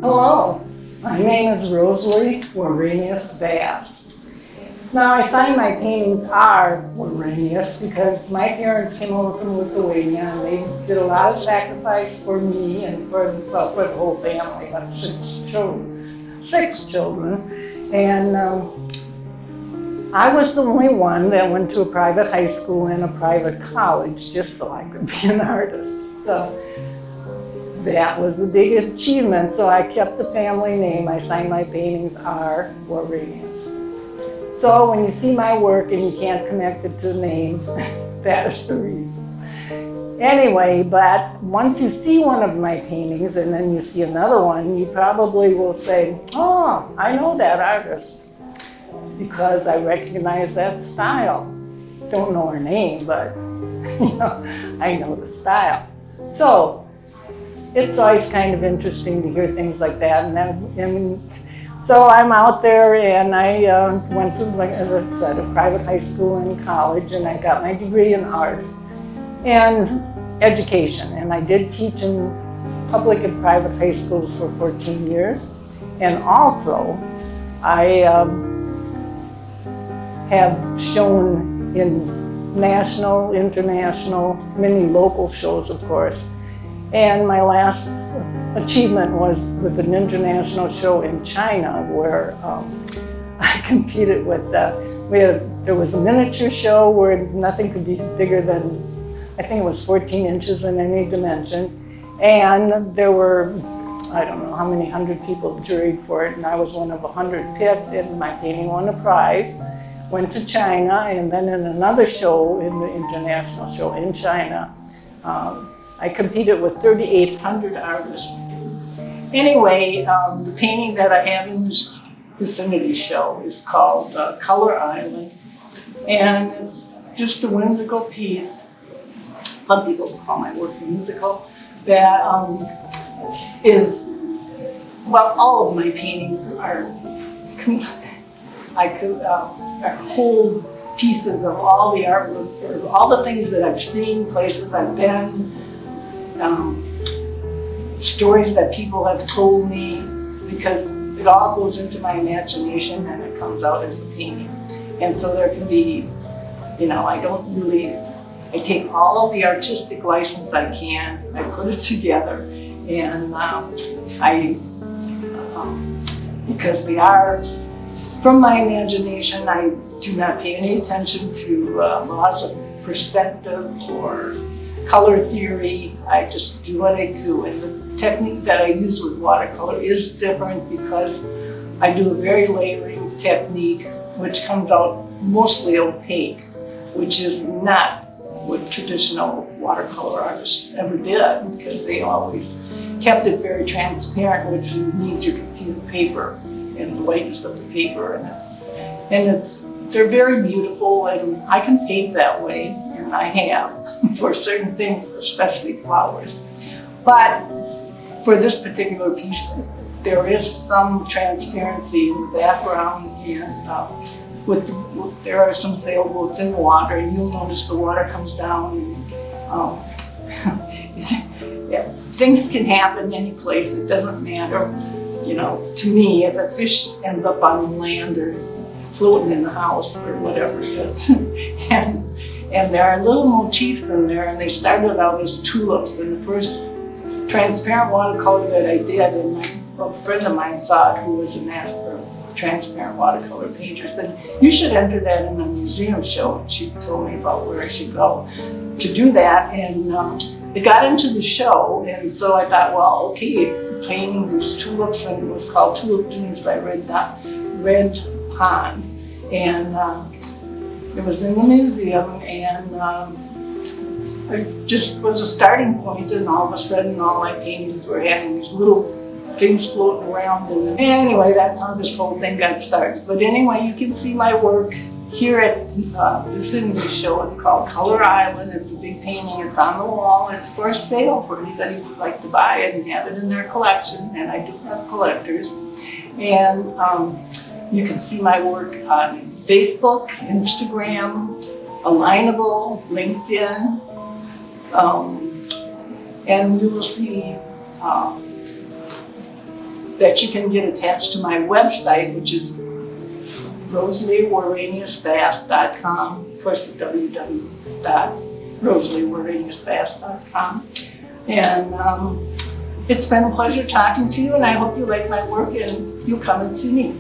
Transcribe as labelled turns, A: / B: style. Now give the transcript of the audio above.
A: Hello, my name is Rosalie Waranius Vass. Now, I find my paintings are Waranius because my parents came over from Lithuania and they did a lot of sacrifice for me and for the whole family. I have six children. And I was the only one that went to a private high school and a private college just so I could be an artist. So that was the biggest achievement. So I kept the family name. I signed my paintings R. Waranius. So when you see my work and you can't connect it to the name, that is the reason. Anyway, but once you see one of my paintings and then you see another one, you probably will say, oh, I know that artist, because I recognize that style. Don't know her name, but I know the style. So it's always kind of interesting to hear things like that. So I'm out there and I went to, like as I said, a private high school and college, and I got my degree in art and education. And I did teach in public and private high schools for 14 years. And also, I have shown in national, international, many local shows, of course. And my last achievement was with an international show in China where I competed with, there was a miniature show where nothing could be bigger than, I think it was 14 inches in any dimension. And there were, I don't know how many hundred people juried for it, and I was one of 100 picked, and my painting won a prize. Went to China, and then in another show, in the international show in China, I competed with 3,800 artists. Anyway, the painting that I have in this Vicinity show is called Color Island, and it's just a whimsical piece. Some people call my work whimsical. That is, well, all of my paintings are whole pieces of all the artwork, or all the things that I've seen, places I've been, stories that people have told me, because it all goes into my imagination and it comes out as a painting. And so there can be, I take all of the artistic license I can, I put it together, and because they are from my imagination, I do not pay any attention to laws of perspective or color theory. I just do what I do. And the technique that I use with watercolor is different because I do a very layering technique, which comes out mostly opaque, which is not what traditional watercolor artists ever did, because they always kept it very transparent, which means you can see the paper and the whiteness of the paper, and they're very beautiful, and I can paint that way, and I have for certain things, especially flowers. But for this particular piece, there is some transparency in the background, and there are some sailboats in the water, and you'll notice the water comes down, and things can happen any place. It doesn't matter. To me, if a fish ends up on land or floating in the house or whatever it is, and there are little motifs in there, and they started out as tulips. And the first transparent watercolor that I did, and a friend of mine saw it, who was a master transparent watercolor painter, said, "You should enter that in a museum show." And she told me about where I should go to do that, and it got into the show, and so I thought, well, okay, painting these tulips, and it was called Tulip Dunes by Red Pond, and it was in the museum, and it just was a starting point, and all of a sudden all my paintings were having these little things floating around, and anyway, that's how this whole thing got started. But anyway, you can see my work here at the Vicinity show. It's called Color Island. It's a big painting. It's on the wall. It's for sale for anybody who would like to buy it and have it in their collection. And I do have collectors. And you can see my work on Facebook, Instagram, Alignable, LinkedIn, and you will see that you can get attached to my website, which is rosaliewaraniusvass.com. Of course, www.rosaliewaraniusvass.com. And it's been a pleasure talking to you, and I hope you like my work and you come and see me.